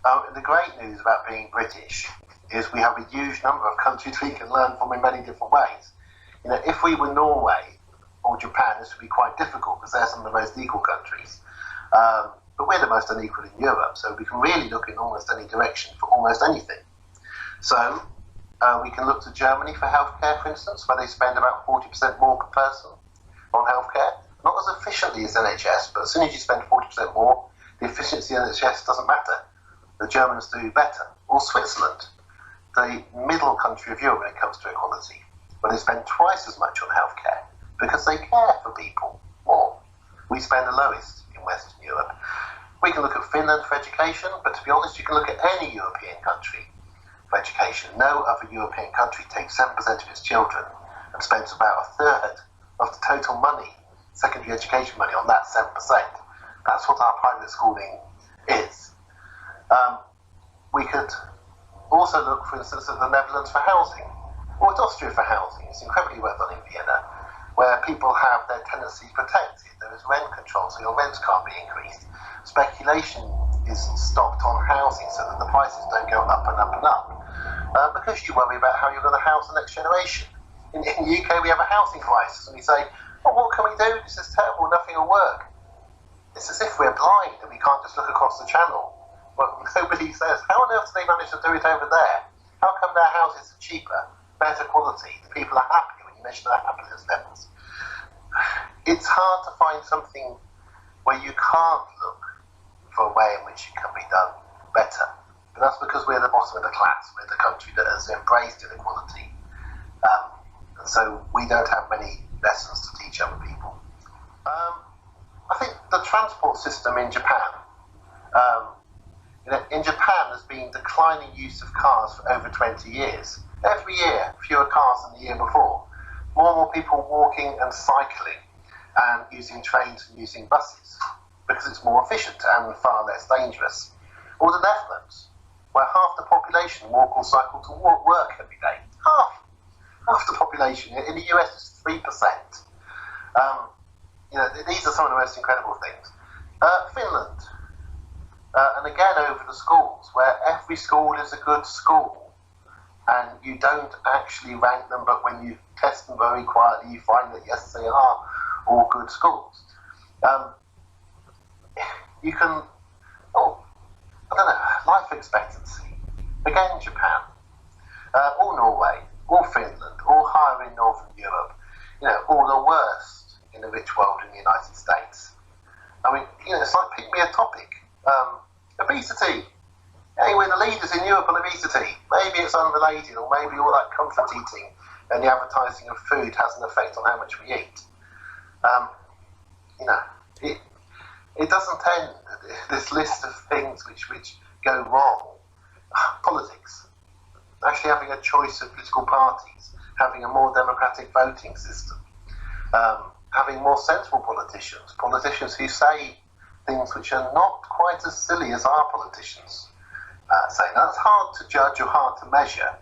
The great news about being British is we have a huge number of countries we can learn from in many different ways. If we were Norway or Japan, this would be quite difficult because they're some of the most equal countries. But we're the most unequal in Europe, so we can really look in almost any direction for almost anything. So we can look to Germany for healthcare, for instance, where they spend about 40% more per person on healthcare. Not as efficiently as NHS, but as soon as you spend 40% more, the efficiency of NHS doesn't matter. The Germans do better. Or Switzerland, the middle country of Europe when it comes to equality, where they spend twice as much on healthcare because they care for people more. We spend the lowest in Western Europe. We can look at Finland for education, but to be honest, you can look at any European country for education. No other European country takes 7% of its children and spends about a third of the total money, secondary education money, on that 7%. That's what our private schooling is. We could also look, for instance, at the Netherlands for housing, or at Austria for housing. It's incredibly well done in Vienna, where people have their tenancies protected. There is rent control, so your rents can't be increased. Speculation is stopped on housing so that the prices don't go up and up and up, because you worry about how you're going to house the next generation. In the UK, we have a housing crisis, and we say, oh, what can we do? This is terrible, nothing will work. It's as if we're blind and we can't just look across the channel. But nobody says, how on earth do they manage to do it over there? How come their houses are cheaper, better quality, the people are happy when you measure their happiness levels? It's hard to find something where you can't look for a way in which it can be done better. But that's because we're the bottom of the class. We're the country that has embraced inequality. And so we don't have many lessons to teach other people. I think the transport system in Japan, in Japan there's been declining use of cars for over 20 years. Every year, fewer cars than the year before. More and more people walking and cycling and using trains and using buses because it's more efficient and far less dangerous. Or the Netherlands, where half the population walk or cycle to work every day. Half the population. In the US, it's 3%. These are some of the most incredible things. Finland, and again over the schools, where every school is a good school, and you don't actually rank them, but when you test them very quietly, you find that yes, they are all good schools. You can, life expectancy. Again, Japan, or Norway, or Finland, or higher in Northern Europe, all the worst in the rich world in the United States. I mean, it's like pick me a topic. Obesity. Hey, we're the leaders in Europe on obesity. Maybe it's unrelated, or maybe all that comfort eating and the advertising of food has an effect on how much we eat. It doesn't end. This list of things which go wrong. Politics. Actually having a choice of political parties, having a more democratic voting system, having more sensible politicians who say things which are not quite as silly as our politicians say. Now, that's hard to judge or hard to measure,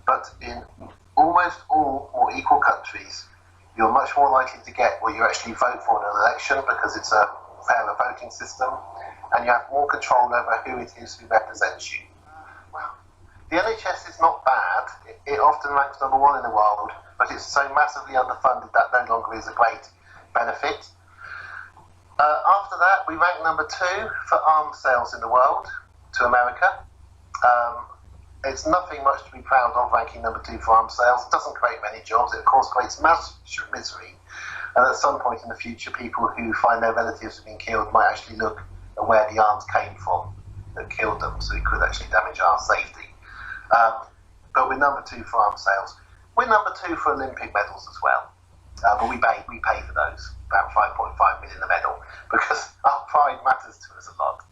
but in almost all more equal countries, you're much more likely to get what you actually vote for in an election because it's a fairer voting system, and you have more control over who it is who represents you. Well, the NHS is not bad. It often ranks number 1 in the world, but it's so massively underfunded that no longer is a great benefit. After that, we rank number 2 for arms sales in the world to America. It's nothing much to be proud of ranking number 2 for arms sales. It doesn't create many jobs. It, of course, creates mass misery. And at some point in the future, people who find their relatives have been killed might actually look at where the arms came from that killed them, so it could actually damage our safety. But we're number 2 for arms sales. We're number 2 for Olympic medals as well. But we pay for those, about 5.5 million a medal, because our pride matters to us a lot.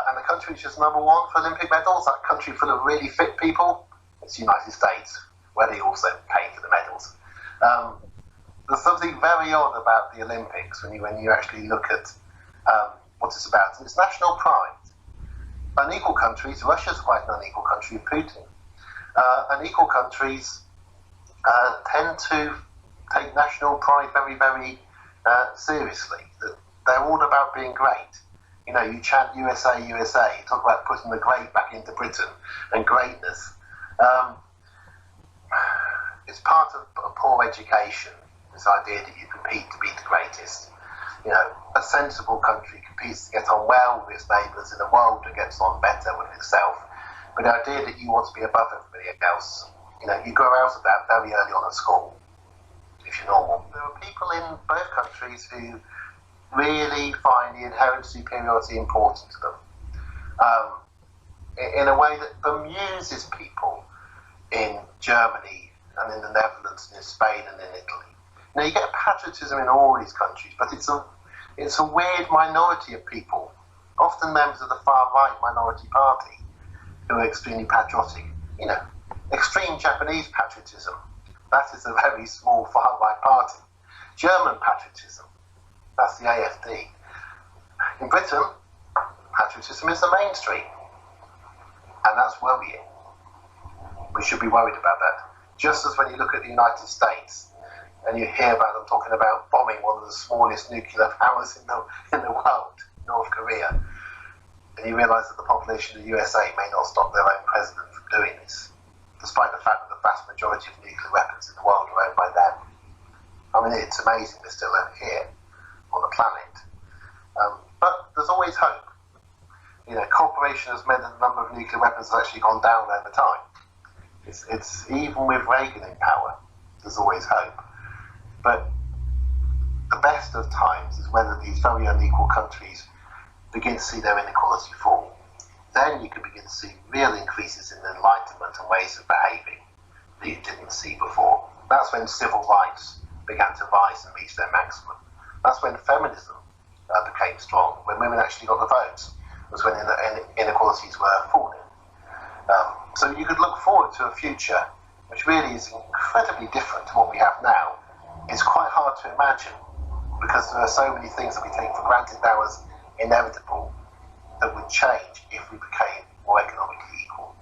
And the country which is number 1 for Olympic medals, that country full of really fit people, it's the United States, where they also pay for the medals. There's something very odd about the Olympics when you actually look at what it's about. And it's national pride. Unequal countries, Russia's quite an unequal country with Putin. Unequal countries tend to take national pride very, very seriously. They're all about being great. You know, you chant USA, USA, you talk about putting the great back into Britain and greatness. It's part of a poor education, this idea that you compete to be the greatest. You know, a sensible country competes to get on well with its neighbours in a world that gets on better with itself. But the idea that you want to be above everybody else, you know, you grow out of that very early on at school, if you're normal. There are people in both countries who really find the inherent superiority important to them, in a way that bemuses people in Germany and in the Netherlands and in Spain and in Italy. Now, you get patriotism in all these countries, but it's a weird minority of people, often members of the far-right minority party, who are extremely patriotic. You know, extreme Japanese patriotism, that is a very small far-right party. German patriotism, that's the AfD. In Britain, patriotism is the mainstream, and that's worrying. We should be worried about that. Just as when you look at the United States, and you hear about them talking about bombing one of the smallest nuclear powers in the world, North Korea, and you realise that the population of the USA may not stop their own president from doing this, despite the fact that the vast majority of nuclear weapons in the world are owned by them. I mean, it's amazing they're still here on the planet. But there's always hope. You know, cooperation has meant that the number of nuclear weapons has actually gone down over time. It's even with Reagan in power, there's always hope. But the best of times is whether these very unequal countries begin to see their inequality fall. Then you can begin to see real increases in enlightenment and ways of behaving that you didn't see before. That's when civil rights began to rise and reach their maximum. That's when feminism became strong, when women actually got the votes. It was when inequalities were falling. So you could look forward to a future which really is incredibly different to what we have now. It's quite hard to imagine because there are so many things that we take for granted now as inevitable that would change if we became more economically equal.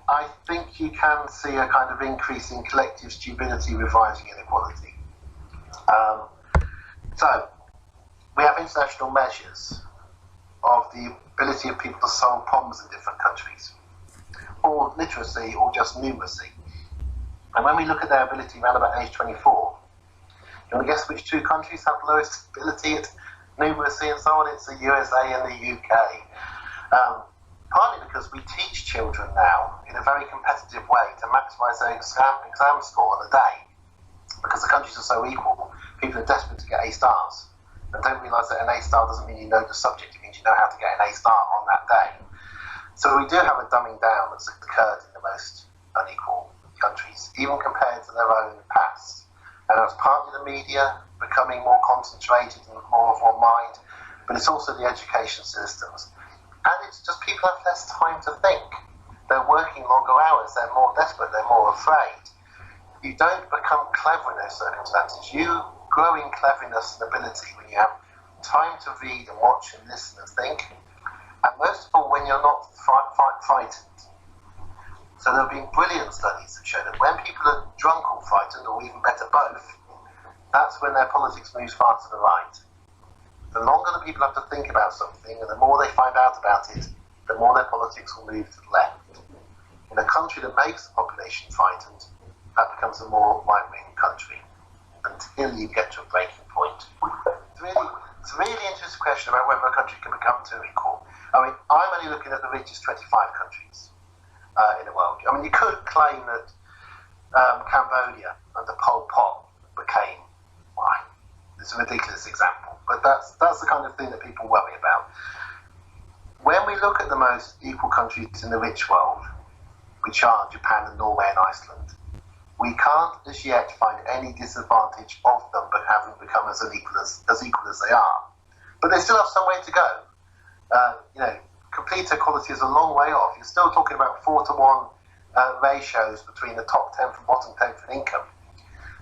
I think you can see a kind of increase in collective stupidity with rising inequality. So we have international measures of the ability of people to solve problems in different countries, or literacy, or just numeracy. And when we look at their ability around about age 24, you want to guess which two countries have the lowest ability at numeracy and so on? It's the USA and the UK. Partly because we teach children now in a very competitive way to maximise their exam score on the day. Because the countries are so equal, people are desperate to get A stars and don't realise that an A star doesn't mean you know the subject, it means you know how to get an A star on that day. So we do have a dumbing down that's occurred in the most unequal countries, even compared to their own past. And that's partly the media becoming more concentrated and more of one mind, but it's also the education systems. And it's just people have less time to think. They're working longer hours, they're more desperate, they're more afraid. You don't become clever in those circumstances. You grow in cleverness and ability when you have time to read and watch and listen and think. And most of all, when you're not frightened. So there have been brilliant studies that show that when people are drunk or frightened, or even better, both, that's when their politics moves far to the right. The longer the people have to think about something, and the more they find out about it, the more their politics will move to the left. In a country that makes the population frightened, that becomes a more right-wing country, until you get to a breaking point. It's a really interesting question about whether a country can become too equal. I mean, I'm only looking at the richest 25 countries in the world. I mean, you could claim that Cambodia under Pol Pot became, well, it's a ridiculous example, but that's the kind of thing that people worry about. When we look at the most equal countries in the rich world, which are Japan and Norway and Iceland, we can't as yet find any disadvantage of them but haven't become as equal as they are. But they still have some way to go. Complete equality is a long way off. You're still talking about 4-to-1 ratios between the top 10 and bottom 10 for income.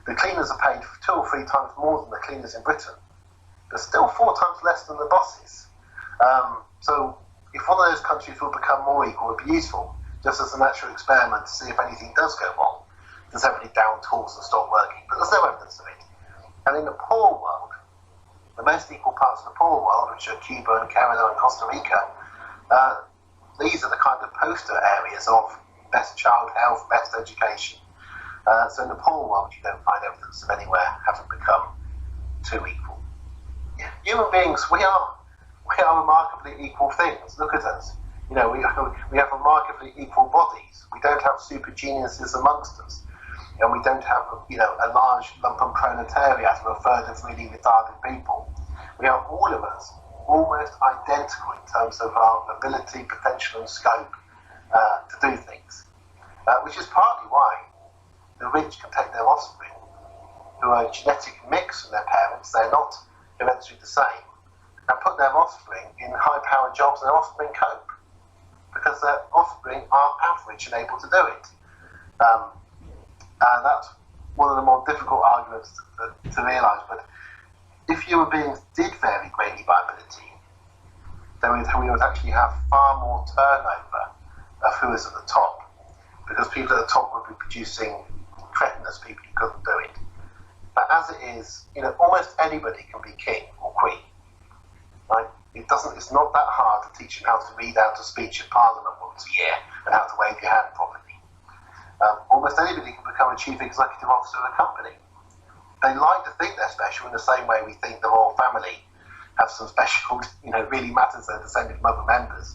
The cleaners are paid 2 or 3 times more than the cleaners in Britain. They're still 4 times less than the bosses. So if one of those countries will become more equal, it would be useful, just as a natural experiment to see if anything does go wrong. Does everybody down tools and stop working? But there's no evidence of it. And in the poor world, the most equal parts of the poor world, which are Cuba and Canada and Costa Rica, these are the kind of poster areas of best child health, best education. So in the poor world, you don't find evidence of anywhere having become too equal. Human beings, we are remarkably equal things. Look at us. We have remarkably equal bodies. We don't have super geniuses amongst us. And we don't have, a large lumpen proletariat of a third of really retarded people. We are all of us almost identical in terms of our ability, potential and scope to do things. Which is partly why the rich can take their offspring, who are a genetic mix from their parents, they're not hereditary the same, and put their offspring in high-powered jobs and their offspring cope, because their offspring are average and able to do it. And that's one of the more difficult arguments to realise. But if human beings did vary greatly by ability, then we would actually have far more turnover of who is at the top, because people at the top would be producing cretinous people who couldn't do it. But as it is, almost anybody can be king or queen. Right? It's not that hard to teach them how to read out a speech in Parliament once a year and how to wave your hand properly. Almost anybody can become a chief executive officer of a company. They like to think they're special in the same way we think the royal family have some special, really matters they're descended from other members.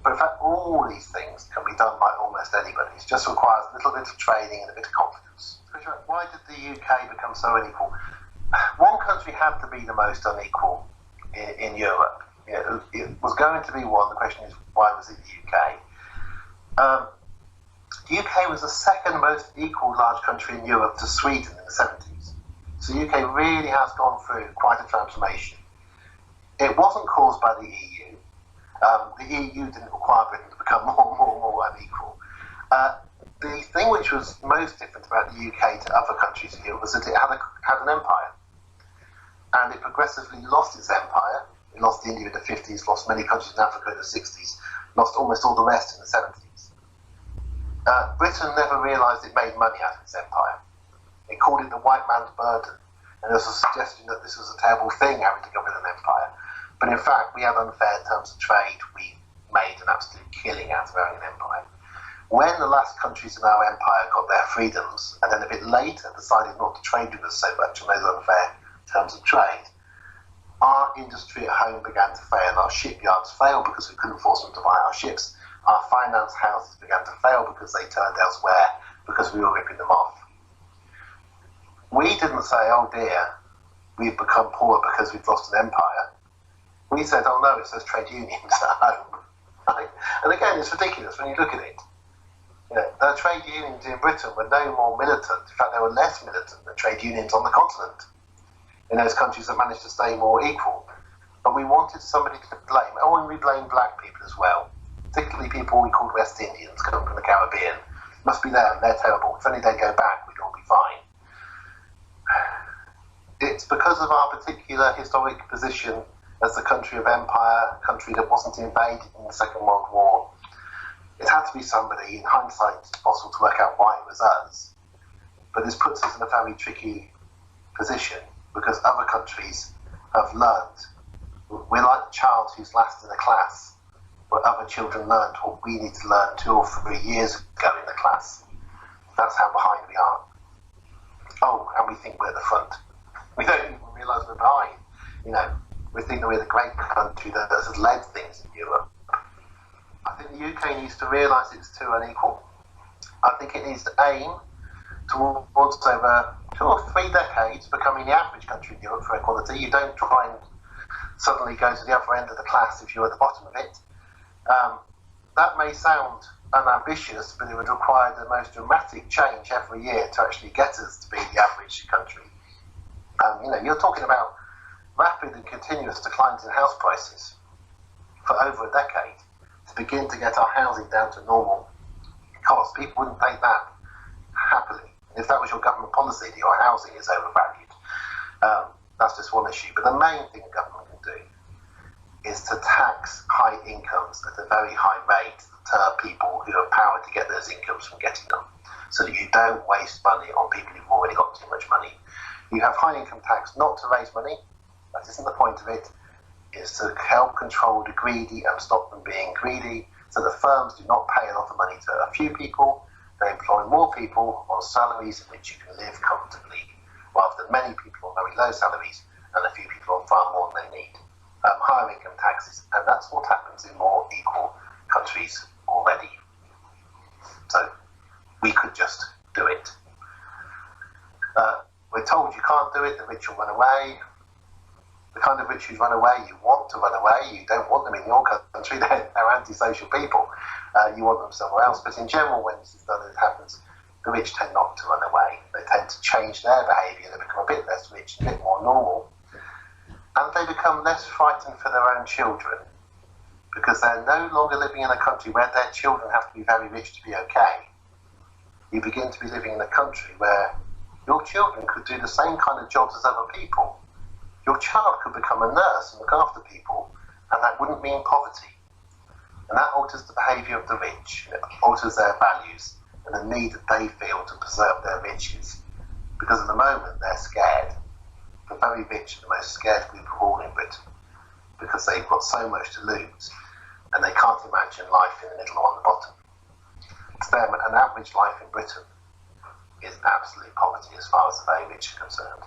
But in fact, all these things can be done by almost anybody. It just requires a little bit of training and a bit of confidence. Why did the UK become so unequal? One country had to be the most unequal in Europe. It was going to be one. The question is, why was it the UK? The UK was the second most equal large country in Europe to Sweden in the 70s. So the UK really has gone through quite a transformation. It wasn't caused by the EU. The EU didn't require Britain to become more unequal. The thing which was most different about the UK to other countries in Europe was that it had an empire. And it progressively lost its empire. It lost India in the 50s, lost many countries in Africa in the 60s, lost almost all the rest in the 70s. Britain never realised it made money out of its empire. It called it the white man's burden, and there was a suggestion that this was a terrible thing, having to govern an empire. But in fact, we had unfair terms of trade. We made an absolute killing out of having an empire. When the last countries in our empire got their freedoms, and then a bit later decided not to trade with us so much on those unfair terms of trade, our industry at home began to fail. Our shipyards failed because we couldn't force them to buy our ships. Our finance houses began to fail because they turned elsewhere, because we were ripping them off. We didn't say, oh dear, we've become poor because we've lost an empire. We said, oh no, it's those trade unions at home. Right? And again, it's ridiculous when you look at it. The trade unions in Britain were no more militant. In fact, they were less militant than trade unions on the continent, in those countries that managed to stay more equal. But we wanted somebody to blame. Oh, and we blamed black people as well. Particularly people we called West Indians, coming from the Caribbean. Must be them, they're terrible. If only they go back, we'd all be fine. It's because of our particular historic position as the country of empire, a country that wasn't invaded in the Second World War. It had to be somebody. In hindsight, it's possible to work out why it was us. But this puts us in a very tricky position, because other countries have learned. We're like the child who's last in the class, where other children learned what we need to learn 2 or 3 years ago in the class. That's how behind we are. Oh, and we think we're the front. We don't even realise we're behind. We think that we're the great country that has led things in Europe. I think the UK needs to realise it's too unequal. I think it needs to aim towards over 2 or 3 decades becoming the average country in Europe for equality. You don't try and suddenly go to the other end of the class if you're at the bottom of it. That may sound unambitious, but it would require the most dramatic change every year to actually get us to be the average country. You're talking about rapid and continuous declines in house prices for over a decade to begin to get our housing down to normal cost. People wouldn't take that happily. If that was your government policy, that your housing is overvalued, that's just one issue. But the main thing the government can do is to tax high incomes at a very high rate to deter people who have power to get those incomes from getting them, so that you don't waste money on people who've already got too much money. You have high income tax not to raise money, That isn't the point of it. It's to help control the greedy and stop them being greedy, so the firms do not pay a lot of money to a few people. They employ more people on salaries in which you can live comfortably, rather than many people on very low salaries and a few people on far more than they need. Higher income taxes, and that's what happens in more equal countries already. So we could just do it. We're told you can't do it, the rich will run away. The kind of rich who run away, you want to run away, you don't want them in your country, they're antisocial people, you want them somewhere else. But in general, when this is done and it happens, the rich tend not to run away. They tend to change their behaviour, they become a bit less rich, a bit more normal, and they become less frightened for their own children, because they're no longer living in a country where their children have to be very rich to be okay. You begin to be living in a country where your children could do the same kind of jobs as other people. Your child could become a nurse and look after people, and that wouldn't mean poverty. And that alters the behaviour of the rich, and it alters their values and the need that they feel to preserve their riches. Because at the moment they're scared. The very rich are the most scared group of all in Britain, because they've got so much to lose, and they can't imagine life in the middle or on the bottom. To them, an average life in Britain is absolute poverty as far as the very rich are concerned.